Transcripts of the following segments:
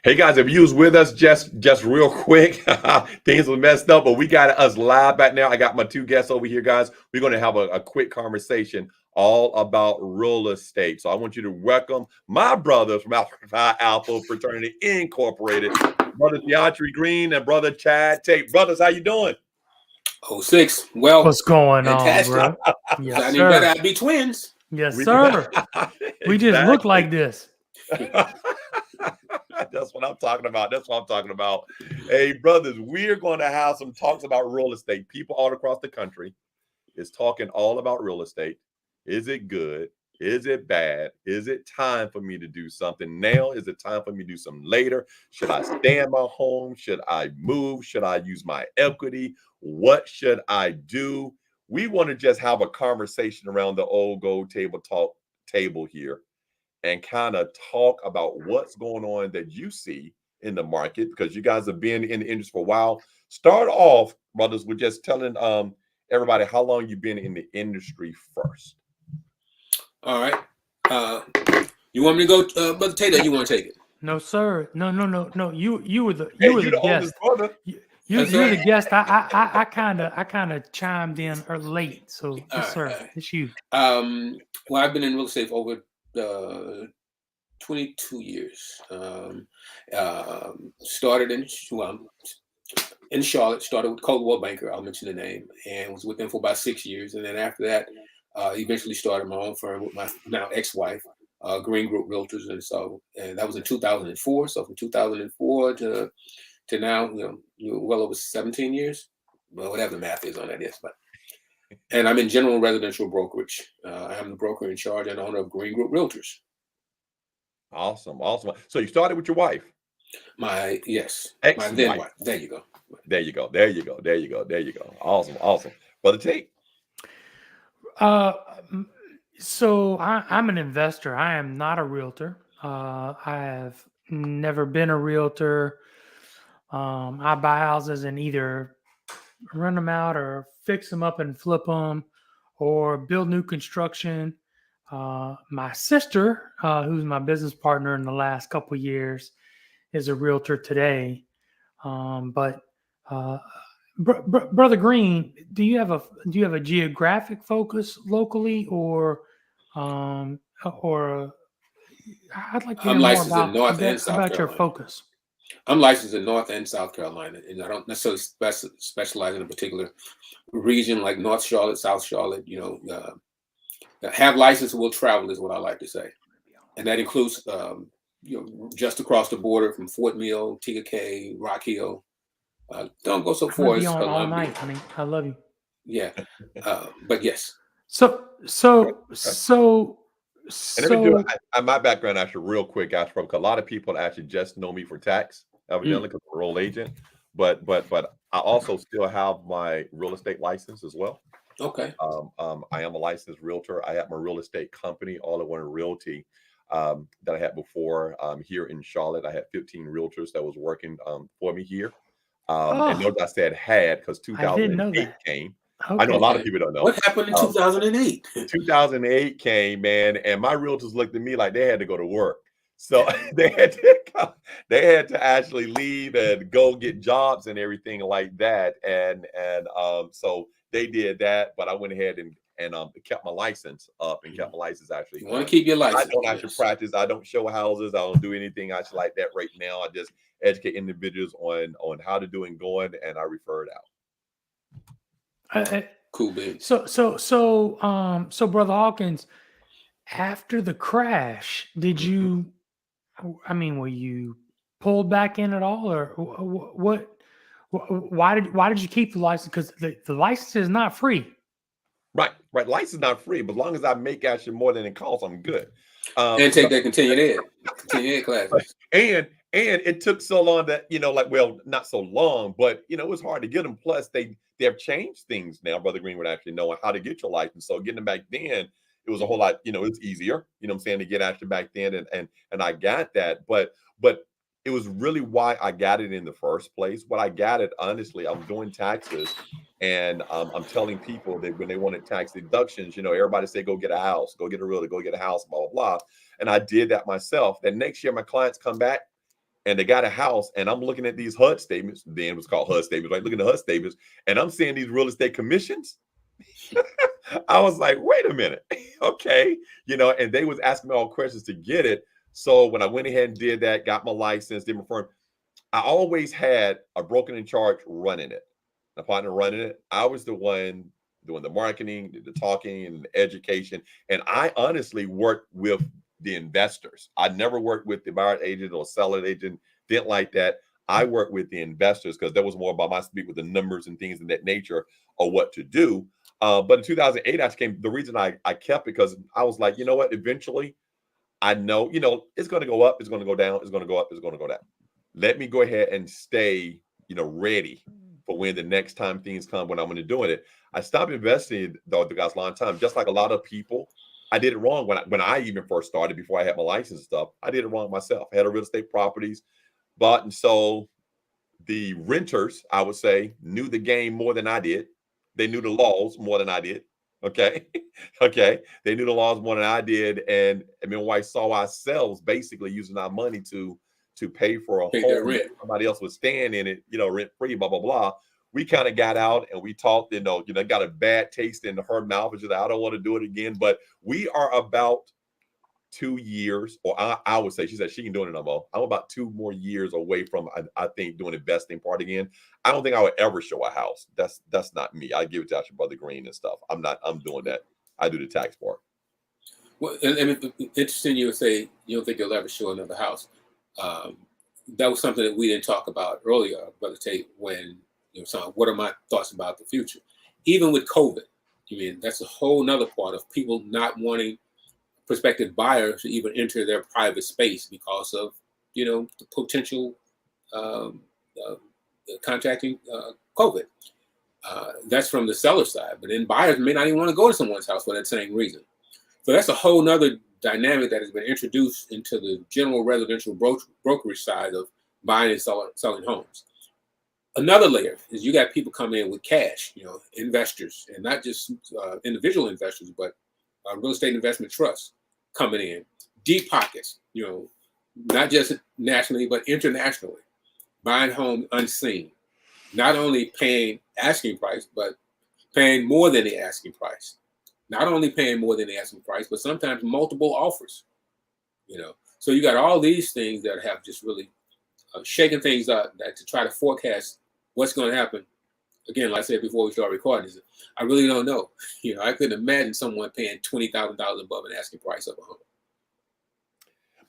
Hey guys, if you was with us just real quick, things were messed up, but we got us live back now. I got my two guests over here, guys. We're going to have a quick conversation all about real estate. So I want you to welcome my brothers from Alpha Phi Alpha Fraternity Incorporated, brother DeAndre Green and brother Chad Tate. Brothers, how you doing? Oh, six. Well, What's going on, fantastic. bro? If Yes, I knew better, sir. I'd be twins. Yes, We sir. We just look exactly. like this. That's what I'm talking about. That's what I'm talking about. Hey, brothers, we're going to have some talks about real estate. People all across the country is talking all about real estate. Is it good? Is it bad? Is it time for me to do something now? Is it time for me to do something later? Should I stay in my home? Should I move? Should I use my equity? What should I do? We want to just have a conversation around the old gold table talk table here and kind of talk about what's going on that you see in the market because you guys have been in the industry for a while. Start off, brothers, with just telling everybody how long you've been in the industry first. All right. You want me to go, Brother Taylor? You want to take it? No, sir. No. You were the Hey, you were you the the oldest guest. brother. You're That's right. the guest. I kind of chimed in late. So All yes, sir. right. It's you. Well, I've been in real estate for over 22 years. Started in Charlotte. Started with Cold War Banker. I'll mention the name, and was with them for about 6 years. And then after that, eventually started my own firm with my now ex-wife, Green Group Realtors, and that was in 2004. So from 2004 to now, well over 17 years. Well, whatever the math is on that is, and I'm in general residential brokerage. I am the broker in charge and owner of Green Group Realtors. Awesome. So you started with your wife. My then Ex-wife. wife. There you go. There you go. Awesome. Brother Tate. So I'm an investor. I am not a realtor. I have never been a realtor. I buy houses and either rent them out or fix them up and flip them or build new construction. My sister, who's my business partner in the last couple of years, is a realtor today. But Brother Green, do you have a geographic focus locally, or I'd like to hear I'm more licensed in North and South about your Carolina. focus. I'm licensed in North and South Carolina, and I don't necessarily specialize in a particular region like North Charlotte, South Charlotte. Have license will travel is what I like to say, and that includes just across the border from Fort Mill, Tigakay, Rock Hill. Don't go so I'm gonna far be as on all Columbia. night, honey. I love you. Yeah, but yes. So And let me do my background actually real quick, actually, because a lot of people actually just know me for tax, evidently, because I'm a parole agent. But I also still have my real estate license as well. Okay. I am a licensed realtor. I have my real estate company, All in One Realty, that I had before here in Charlotte. I had 15 realtors that was working for me here. And notice I said had because I didn't know 2008 that. came. Okay. I know a lot of people don't know. What happened in 2008? 2008 came, man, and my realtors looked at me like they had to go to work. So they had to actually leave and go get jobs and everything like that. And so they did that, but I went ahead and kept my license up and kept my license actually. You want to keep your license. I don't actually practice. I don't show houses. I don't do anything actually like that right now. I just educate individuals on how to do and going, and I refer it out. Cool, baby. So Brother Hawkins, after the crash, did you? I mean, were you pulled back in at all, or what? Why did you keep the license? Because the license is not free. Right. License is not free, but as long as I make actually more than it costs, I'm good. And take that continued ed classes. And it took so long that not so long, but it was hard to get them. Plus, they have changed things now. Brother Green would actually know how to get your license. So getting them back then, it was a whole lot. It's easier. I'm saying, to get actually back then, and I got that. But it was really why I got it in the first place. What I got it, honestly, I'm doing taxes. And I'm telling people that when they wanted tax deductions, everybody say, go get a house, go get a realtor, go get a house, blah, blah, blah. And I did that myself. Then next year, my clients come back and they got a house, and I'm looking at these HUD statements. Then it was called HUD statements, right? Looking at HUD statements, and I'm seeing these real estate commissions. I was like, wait a minute, okay, and they was asking me all questions to get it. So when I went ahead and did that, got my license, did my firm, I always had a broker in charge running it, a partner running it. I was the one doing the marketing, the talking, and the education, and I honestly worked with the investors. I never worked with the buyer agent or seller agent. Didn't like that. I worked with the investors because that was more about my speak with the numbers and things of that nature or what to do. But in 2008, I came. The reason I kept it because I was like, you know what? Eventually, I know, it's going to go up, it's going to go down, it's going to go up, it's going to go down. Let me go ahead and stay, ready for when the next time things come when I'm going to do it. I stopped investing though, the guys, long time, just like a lot of people. I did it wrong when I even first started before I had my license and stuff. I did it wrong myself. I had a real estate properties, bought and sold. The renters, I would say, knew the game more than I did. They knew the laws more than I did. Okay. Okay. They knew the laws more than I did. And my wife saw ourselves basically using our money to pay for a home. Rent. Somebody else was staying in it, rent free, blah, blah, blah. We kind of got out and we talked, got a bad taste in her mouth. Which is, I don't want to do it again. But we are about 2 years, or I would say, she said she ain't doing it no more. I'm about 2 more years away from, I think, doing investing part again. I don't think I would ever show a house. That's not me. I give it to your brother Green and stuff. I'm doing that. I do the tax part. Well, and it's interesting you would say you don't think you'll ever show another house. That was something that we didn't talk about earlier, Brother Tate, when, so what are my thoughts about the future? Even with COVID, that's a whole nother part of people not wanting prospective buyers to even enter their private space because of, the potential contracting COVID. That's from the seller side, but then buyers may not even want to go to someone's house for that same reason. So that's a whole nother dynamic that has been introduced into the general residential brokerage side of buying and selling homes. Another layer is you got people coming in with cash, investors, and not just individual investors, but real estate investment trusts coming in, deep pockets, not just nationally, but internationally, buying home unseen, not only paying asking price, but paying more than the asking price. Not only paying more than the asking price, but sometimes multiple offers, So you got all these things that have just really shaken things up that to try to forecast what's going to happen. Again, like I said before we start recording, I really don't know. I couldn't imagine someone paying $20,000 above an asking price of a home.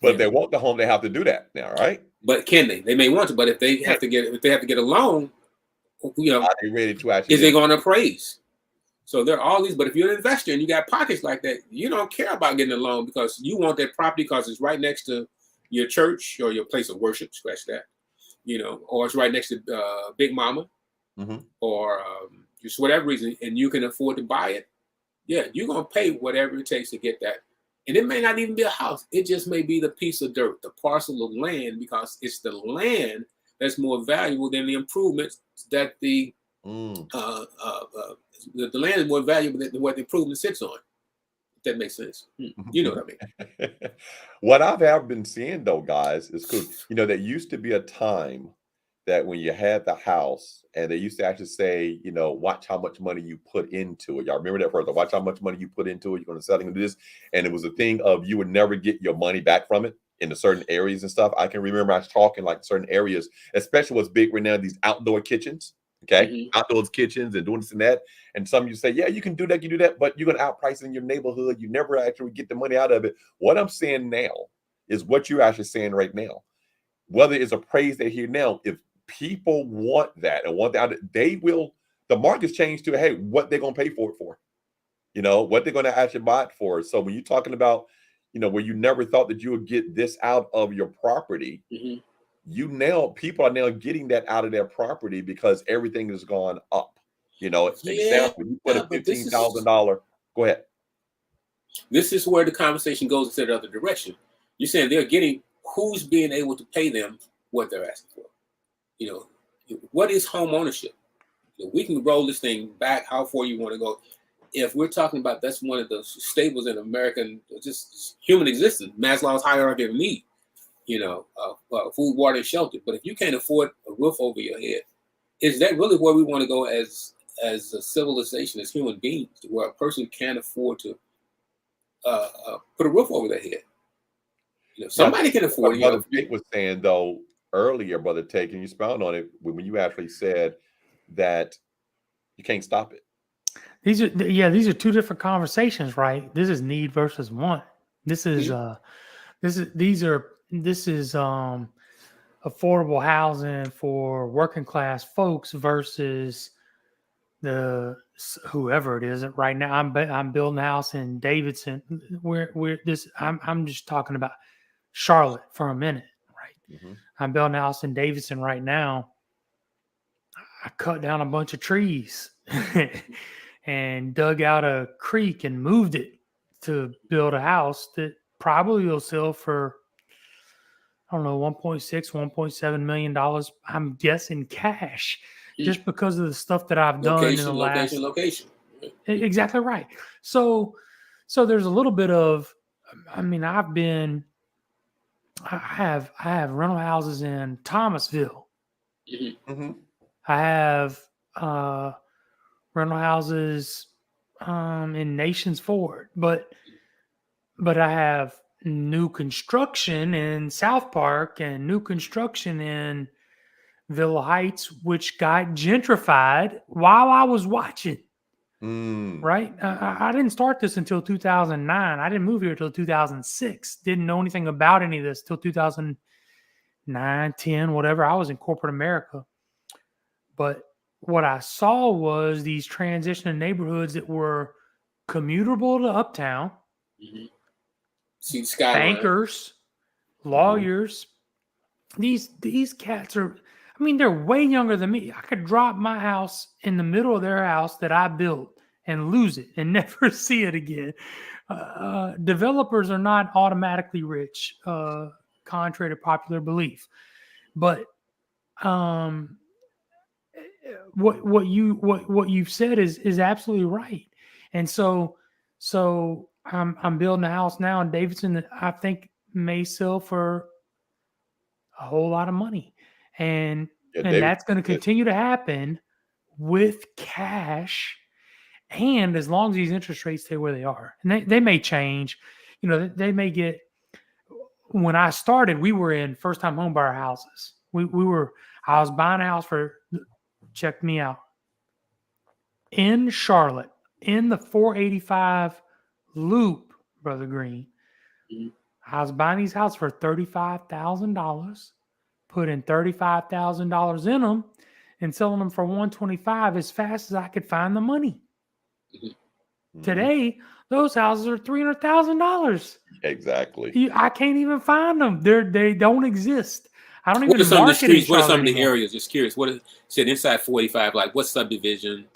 But if they want the home, they have to do that now, right? But can they? They may want to, but if they have to get a loan, are they ready to actually? Is they going to appraise? So there are all these, but if you're an investor and you got pockets like that, you don't care about getting a loan because you want that property because it's right next to your church or your place of worship, scratch that, or it's right next to Big Mama, or just whatever reason, and you can afford to buy it. Yeah, you're going to pay whatever it takes to get that. And it may not even be a house. It just may be the piece of dirt, the parcel of land, because it's the land that's more valuable than the improvements that the land is more valuable than what the improvement sits on. If that makes sense. You know what I mean? What I've been seeing though, guys, is cool. There used to be a time that when you had the house and they used to actually say, watch how much money you put into it. Y'all remember that first? Watch how much money you put into it. You're going to sell it and do this. And it was a thing of you would never get your money back from it in the certain areas and stuff. I can remember I was talking like certain areas, especially what's big right now, these outdoor kitchens. Okay. Outdoors kitchens and doing this and that. And some of you say, yeah, you can do that, but you're going to outprice in your neighborhood. You never actually get the money out of it. What I'm saying now is what you're actually saying right now. Whether it's appraised at here now, if people want that and want that, they will, the market's changed to, hey, what they're going to pay for it for, what they're going to actually buy it for. So when you're talking about, where you never thought that you would get this out of your property, people are now getting that out of their property because everything has gone up. Example, you put a $15,000. Go ahead. This is where the conversation goes into the other direction. You're saying they're getting who's being able to pay them what they're asking for. What is home ownership? We can roll this thing back how far you want to go. If we're talking about that's one of the staples in American just human existence, Maslow's hierarchy of need. food, water, and shelter. But if you can't afford a roof over your head, is that really where we want to go as a civilization, as human beings, where a person can't afford to put a roof over their head? Somebody can afford it. Brother Tate was saying though earlier, Brother Tate, can you expound on it when you actually said that you can't stop it? These are two different conversations, right? This is need versus want. This is affordable housing for working class folks versus whoever it is. Right now, I'm building a house in Davidson. I'm just talking about Charlotte for a minute, right? Mm-hmm. I'm building a house in Davidson right now. I cut down a bunch of trees and dug out a creek and moved it to build a house that probably will sell for, I don't know, $1.7 million. I'm guessing cash, just because of the stuff that I've done in the last location. Exactly right. So there's a little bit of, I mean, I have rental houses in Thomasville. Mm-hmm. I have rental houses in Nations Ford, but I have new construction in South Park and new construction in Villa Heights, which got gentrified while I was watching. Right? I didn't start this until 2009. I didn't move here until 2006. Didn't know anything about any of this till 2009, 10, whatever. I was in corporate America. But what I saw was these transitioning neighborhoods that were commutable to uptown. Mm-hmm. See the skyline. Bankers, lawyers. These cats are, I mean, they're way younger than me. I could drop my house in the middle of their house that I built and lose it and never see it again. Developers are not automatically rich, contrary to popular belief. But what you've said is absolutely right. And so I'm building a house now in Davidson that I think may sell for a whole lot of money, and that's going to continue to happen with cash, and as long as these interest rates stay where they are, and they may change, they may get. When I started, we were in first-time homebuyer houses. I was buying a house for, check me out, in Charlotte, in the 485 loop, Brother Green. Mm-hmm. I was buying these houses for $35,000, putting $35,000 in them, and selling them for $125,000 as fast as I could find the money. Mm-hmm. Today, those houses are $300,000. Exactly. I can't even find them. They don't exist. I don't even market in Charlotte. What are some of the anymore. areas? Just curious. What is said inside 485? Like what subdivision?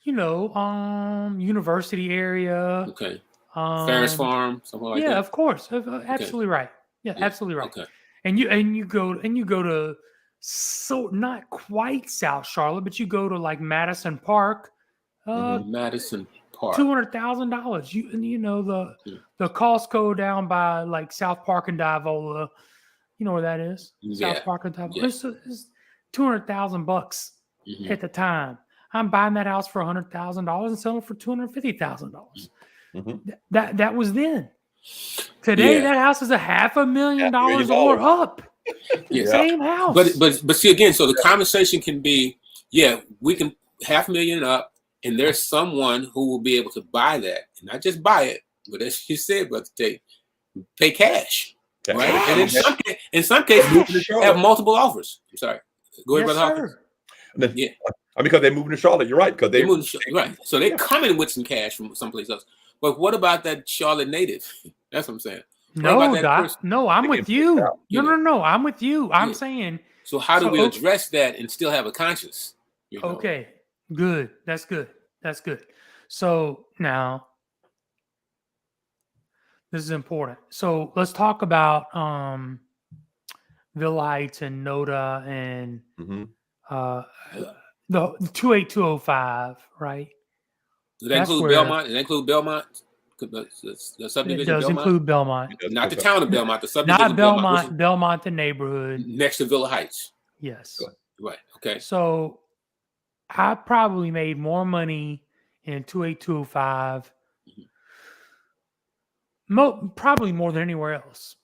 University area. Okay. Ferris Farm, something like that. Yeah, of course. Absolutely right. Yeah, absolutely right. Okay. And you go to, so not quite South Charlotte, but you go to like Madison Park. Madison Park. $200,000. The Costco down by like South Park and Diavola. You know where that is? Yeah. South Park and Diavola. Yeah. It's $200,000 at the time. I'm buying that house for $100,000 and selling it for $250,000. That was then. Today, that house is $500,000 or up. Yeah. Same house. But see again, so the conversation can be, we can $500,000 up, and there's someone who will be able to buy that, and not just buy it, but as you said, Brother Tate, pay cash, right? And in some cases, have multiple offers. I'm sorry. Go ahead, Brother Hawkins. Yeah. Because they're moving to Charlotte. You're right. Because they're moving right. So they're coming with some cash from someplace else. But what about that Charlotte native? That's what I'm saying. No, Doc. No, I'm with you. No. I'm with you. I'm saying. So how do we address that and still have a conscience? Okay. Good. That's good. So now, this is important. So let's talk about Villa Heights and Noda and the 28205, right? Does that include Belmont? Does that include Belmont? The It subdivision does Belmont, include Belmont, It does not the include town of Belmont, the subdivision not Belmont, which Belmont. Belmont, the neighborhood. is next to Villa Heights. Yes. Right. Okay. So I probably made more money in 28205, probably more than anywhere else.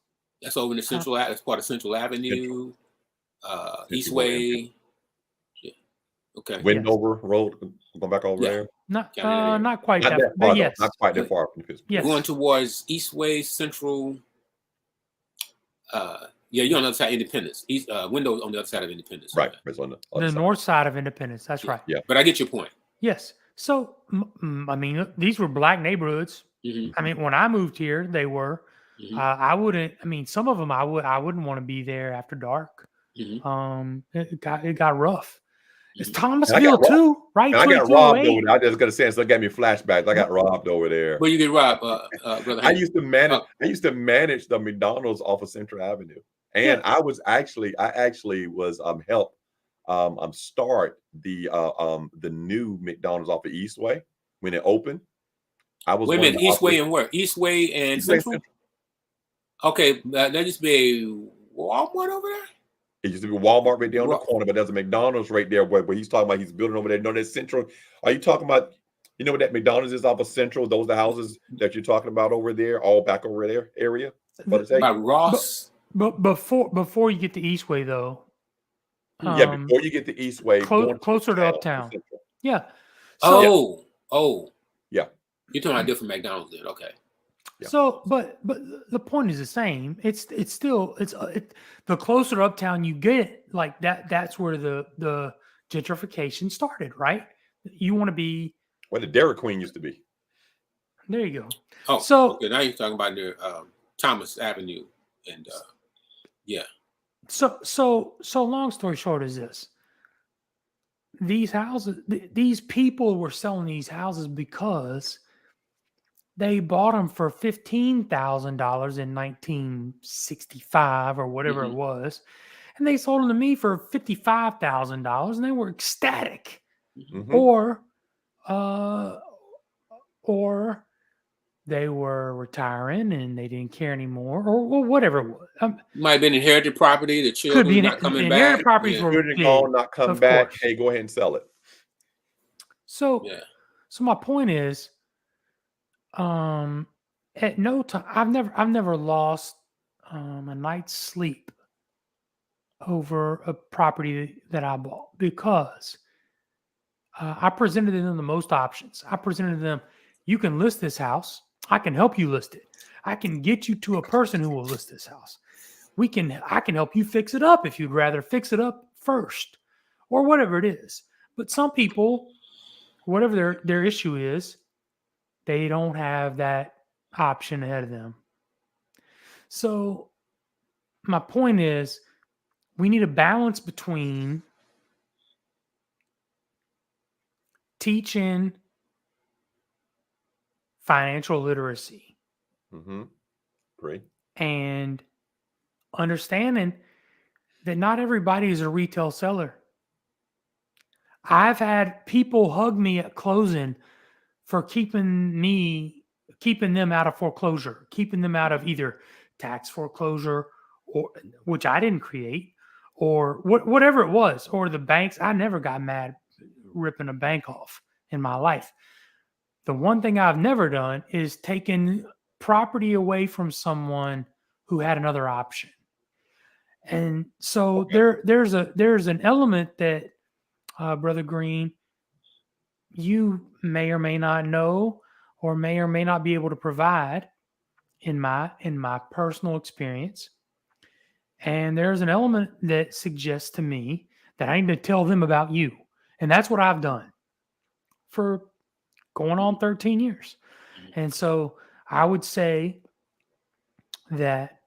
That's over in the Central. That's part of Central Avenue, Central Eastway. Yeah. Okay. Wendover Road, going back over Yeah. there. Not County that area. not quite Not that, that but far, though. yes. Not quite that far from Pittsburgh. Yes. Going towards Eastway, Central. Yeah, you're on the other side of Independence. Windows on the other side of Independence. Right. Okay. It's on the The other side. north side of Independence. That's right. Yeah. But I get your point. Yes. So I mean, these were black neighborhoods. Mhm. I mean, when I moved here, they were. Mhm. I wouldn't. I mean, some of them I wouldn't want to be there after dark. Mhm. It got rough. It's Mhm. Thomasville too, right? And I got robbed over 2208. there. I just gonna say, so it gave me flashbacks. I got robbed over there. Well, you get robbed, brother. I used to manage the McDonald's off of Central Avenue, and Yeah. I actually was help start the new McDonald's off of Eastway when it opened. I was Wait a one of minute, the Eastway and where? Eastway and Eastway Central? Okay, that used to be a Walmart over there? It used to be Walmart right there on the corner, but there's a McDonald's right there where he's talking about he's building over there. No, that's Central. Are you talking about, you know what that McDonald's is off of Central? Those are the houses that you're talking about over there, all back over there area? By Ross? But before you get to Eastway though. Yeah, before you get to Eastway, closer to Uptown. Yeah. So, yeah. You're talking about different McDonald's then, okay. Yeah. So, but the point is the same. It's the closer to Uptown you get, like that. That's where the gentrification started, right? You want to be where the Dairy Queen used to be. There you go. Oh, so okay. Now you're talking about the Thomas Avenue, and yeah. So long story short is this: these houses, these people were selling these houses because they bought them for $15,000 in 1965 or whatever it was, and they sold them to me for $55,000, and they were ecstatic. Or they were retiring and they didn't care anymore, or whatever it was. Might have been inherited property. The children could be not coming inherited back. properties were children big, gone, not come back. Course. Hey, go ahead and sell it. So my point is, at no time I've never lost a night's sleep over a property that I bought because I presented them the most options. I presented them, you can list this house. I can help you list it. I can get you to a person who will list this house. I can help you fix it up if you'd rather fix it up first or whatever it is. But some people, whatever their issue is, they don't have that option ahead of them. So my point is, we need a balance between teaching financial literacy Great. and understanding that not everybody is a retail seller. I've had people hug me at closing for keeping them out of foreclosure, keeping them out of either tax foreclosure, or which I didn't create, or whatever it was, or the banks. I never got mad ripping a bank off in my life. The one thing I've never done is taken property away from someone who had another option. And so there's an element that Brother Green, you may or may not know, or may not be able to provide in my personal experience. And there's an element that suggests to me that I need to tell them about you. And that's what I've done for going on 13 years. And so I would say that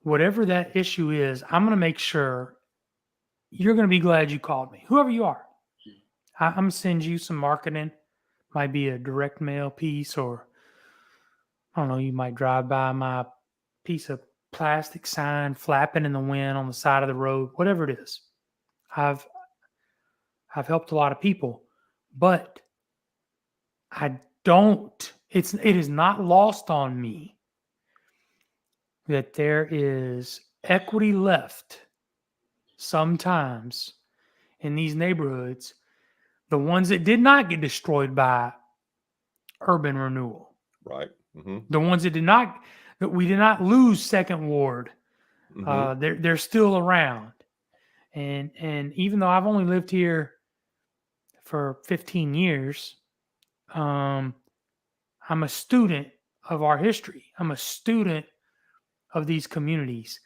whatever that issue is, I'm going to make sure you're going to be glad you called me, whoever you are. I'm going to send you some marketing. Might be a direct mail piece, or I don't know, you might drive by my piece of plastic sign flapping in the wind on the side of the road, whatever it is. I've helped a lot of people, but I don't it is not lost on me that there is equity left sometimes in these neighborhoods, the ones that did not get destroyed by urban renewal, Right. the ones that we did not lose Second Ward. They're still around, and even though I've only lived here for 15 years, I'm a student of our history. I'm a student of these communities,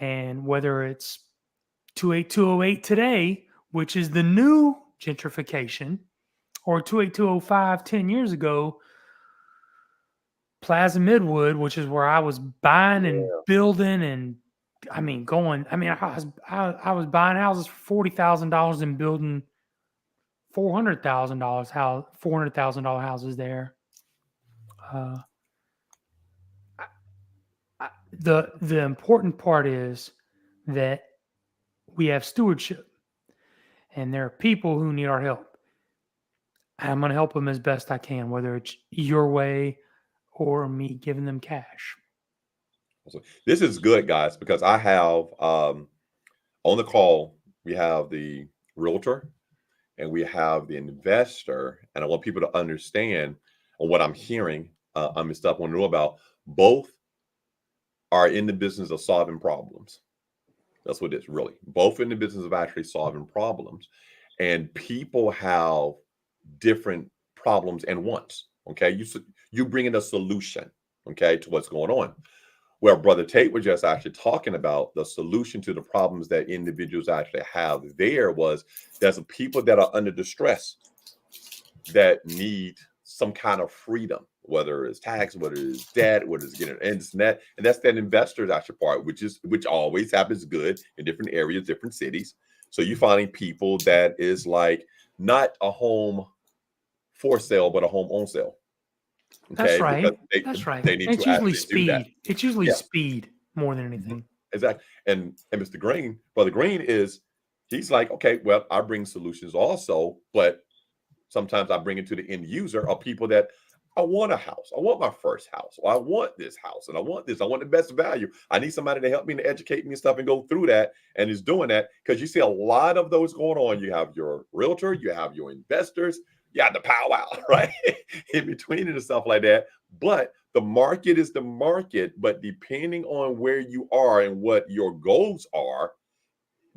and whether it's 28208 today, which is the new gentrification, or 28205 10 years ago, Plaza Midwood, which is where I was buying and building, and I was buying houses for $40,000 and building $400,000 houses there. The important part is that we have stewardship, and there are people who need our help. I'm going to help them as best I can, whether it's your way or me giving them cash. This is good, guys, because I have on the call, we have the realtor and we have the investor. And I want people to understand on what I'm hearing and stuff I want to know about. Both are in the business of solving problems. That's what it is, really. Both in the business of actually solving problems. And people have different problems and wants. Okay. You bring in a solution, okay, to what's going on. Well, Brother Tate was just actually talking about the solution to the problems that individuals actually have. There's people that are under distress that need some kind of freedom, whether it's tax, whether it's debt, whether it's getting internet, and that's that investor's actually part, which always happens good in different areas, different cities. So you're finding people that is like not a home for sale, but a home on sale. Okay? That's right. That's right. It's usually speed. It's usually speed more than anything. Exactly. And Mr. Green, Brother Green he's like, okay, well, I bring solutions also, but sometimes I bring it to the end user of people that I want a house. I want my first house. Or I want this house and I want this. I want the best value. I need somebody to help me to educate me and stuff and go through that. And is doing that because you see a lot of those going on. You have your realtor, you have your investors, you have the powwow, right? In between it and stuff like that. But the market is the market. But depending on where you are and what your goals are,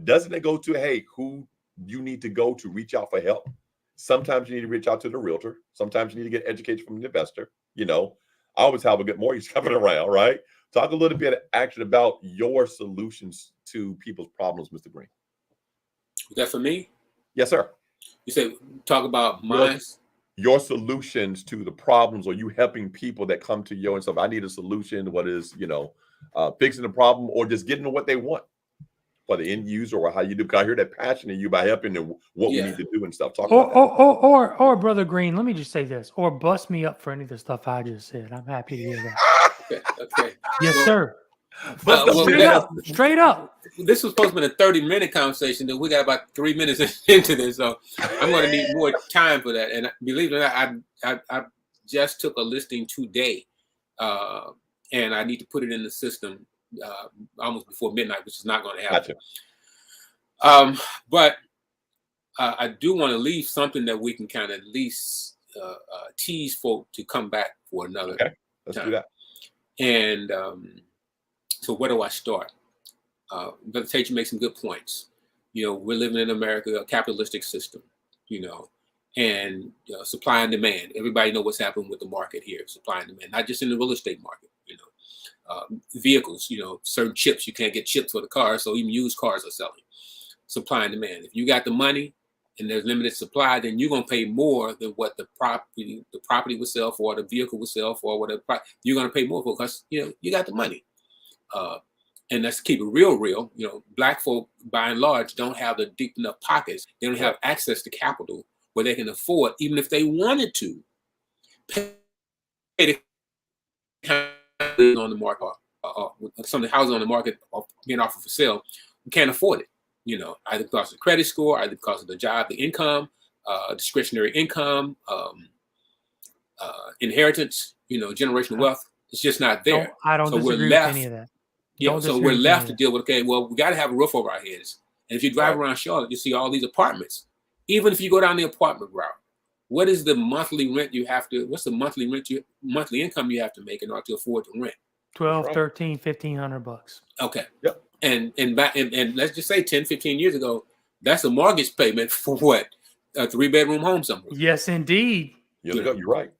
doesn't it go to, hey, who you need to go to reach out for help? Sometimes you need to reach out to the realtor. Sometimes you need to get education from the investor. I always have a good mortgage coming around, right? Talk a little bit actually about your solutions to people's problems, Mr. Green. Is that for me? Yes, sir. You said talk about your solutions to the problems, or you helping people that come to you and stuff. I need a solution. What is, fixing the problem or just getting to what they want for the end user, or how you do. Because I hear that passion in you by helping them what we need to do and stuff. Talk about that. Or Brother Green, let me just say this, or bust me up for any of the stuff I just said. I'm happy to hear that. Okay. Yes, sir. Straight up. This was supposed to be a 30-minute conversation. That we got about 3 minutes into this, so I'm going to need more time for that. And believe it or not, I just took a listing today, and I need to put it in the system almost before midnight, which is not going to happen. Gotcha. But I do want to leave something that we can kind of at least tease folk to come back for another. Okay, let's do that. And so where do I start? Brother Tate, you make some good points. We're living in America, a capitalistic system, and supply and demand. Everybody know what's happening with the market here, supply and demand, not just in the real estate market, vehicles, certain chips, you can't get chips for the car, so even used cars are selling. Supply and demand. If you got the money and there's limited supply, then you're going to pay more than what the property would sell for, the vehicle would sell for, whatever. You're going to pay more for because, you got the money. And let's keep it real. Black folk, by and large, don't have the deep enough pockets. They don't have access to capital where they can afford, even if they wanted to, pay on the market, some of the houses on the market are being offered for sale. We can't afford it. Either because of the credit score, either because of the job, the income, discretionary income, inheritance, generational wealth. It's just not there. I don't so we're disagree left, with any of that. Yeah, so we're left to deal with, okay, well, we got to have a roof over our heads. And if you drive around Charlotte, you see all these apartments. Even if you go down the apartment route, what is the monthly rent you have to, what's the monthly income you have to make in order to afford to rent? 12, 13, $1,500. Okay. Yep. And let's just say 10, 15 years ago, that's a mortgage payment for what? A 3-bedroom home somewhere. Yes, indeed. You're right.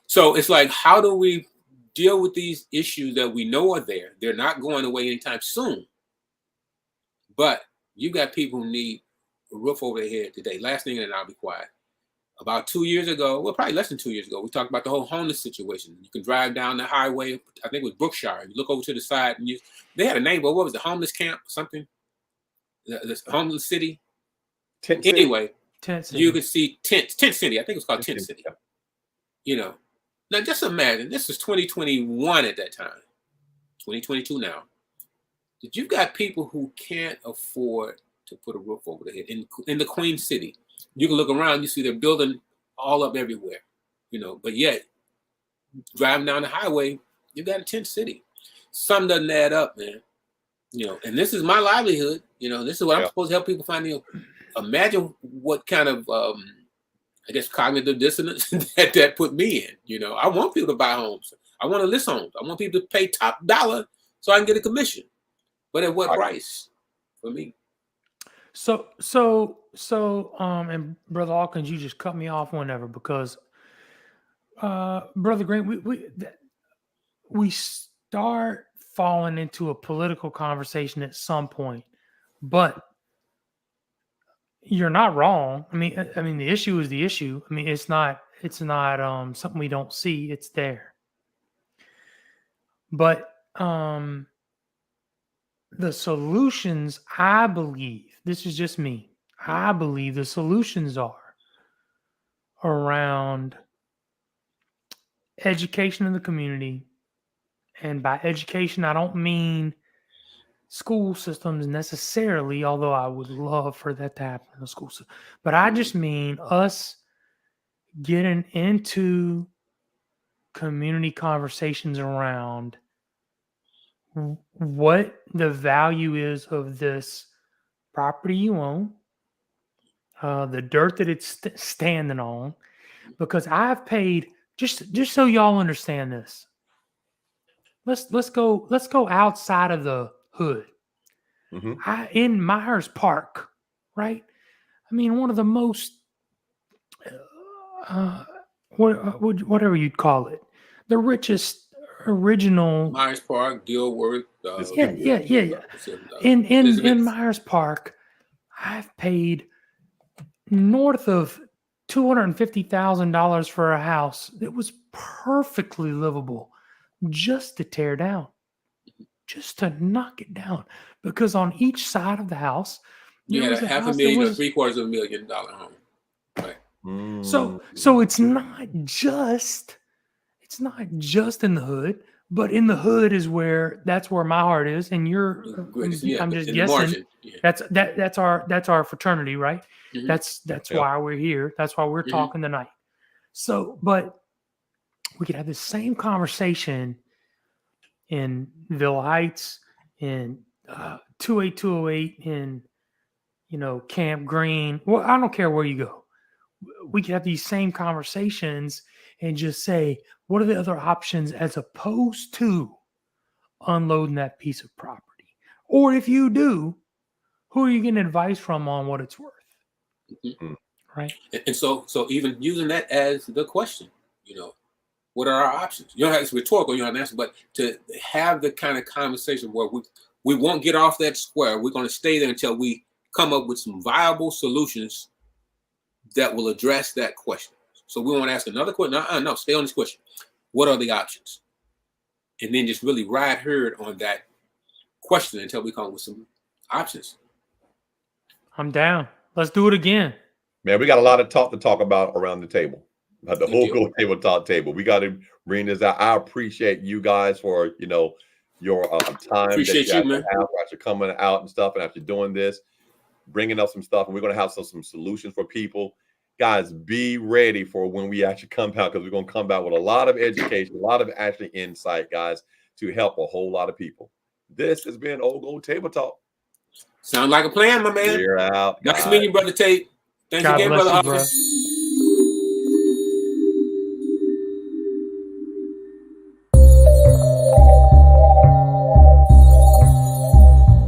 So it's like, how do we deal with these issues that we know are there? They're not going away anytime soon. But you got people who need a roof over their head today. Last thing, and I'll be quiet. About 2 years ago, well, probably less than 2 years ago, we talked about the whole homeless situation. You can drive down the highway, I think it was Brookshire. You look over to the side, and they had a name, but what was the homeless camp? Something? The homeless city? Tent City. Anyway, Tent City. You could see Tent City. I think it was called Tent City. Yeah. Now just imagine, this was 2021 at that time. 2022 now. That you've got people who can't afford to put a roof over their head in the Queen City. You can look around, you see they're building all up everywhere, but yet driving down the highway, you got a tent city. Something doesn't add up, man. And this is my livelihood. This is what I'm supposed to help people find. Imagine what kind of, I guess, cognitive dissonance that put me in. I want people to buy homes. I want to list homes. I want people to pay top dollar so I can get a commission. But at what price for me? So, and Brother Hawkins, you just cut me off whenever, because, Brother Green, we start falling into a political conversation at some point, but you're not wrong. I mean, the issue is the issue. I mean, it's not something we don't see. It's there. But, the solutions, I believe, this is just me, I believe the solutions are around education in the community. And by education, I don't mean school systems necessarily, although I would love for that to happen in the school system. But I just mean us getting into community conversations around what the value is of this property you own, the dirt that it's standing on, because I've paid, just so y'all understand this. Let's go outside of the hood. Mm-hmm. In Myers Park, right? I mean, one of the most whatever you'd call it, the richest original Myers Park, Dilworth. Yeah. In Myers Park, I've paid north of $250,000 for a house that was perfectly livable, just to tear down, just to knock it down, because on each side of the house, you had a $500,000 or $750,000 home. Right. So it's not just in the hood, but in the hood is that's where my heart is, and I'm just guessing. Yeah. That's our fraternity, right? Mm-hmm. That's why we're here. That's why we're talking tonight. So, but we could have the same conversation in Villa Heights, in 28208, in Camp Green. Well, I don't care where you go. We could have these same conversations and just say, what are the other options as opposed to unloading that piece of property? Or if you do, who are you getting advice from on what it's worth? Mm-hmm. Right. And so even using that as the question, what are our options? You don't have, it's rhetorical, you don't have an answer, but to have the kind of conversation where we won't get off that square. We're going to stay there until we come up with some viable solutions that will address that question. So we want to ask another question. No, stay on this question. What are the options? And then just really ride herd on that question until we come up with some options. I'm down. Let's do it again. Man, we got a lot of talk to talk about around the table. The whole Go Tabletop table. We got to bring this out. I appreciate you guys for your time. Appreciate that you, man. After coming out and stuff, and after doing this, bringing up some stuff, and we're going to have some solutions for people. Guys, be ready for when we actually come out, because we're going to come out with a lot of education, a lot of actually insight, guys, to help a whole lot of people. This has been Old Gold Table Talk. Sound like a plan, my man. We're out, guys. Nice meeting you, Brother Tate. Thanks God again, bless Brother you, bro. Hawkins.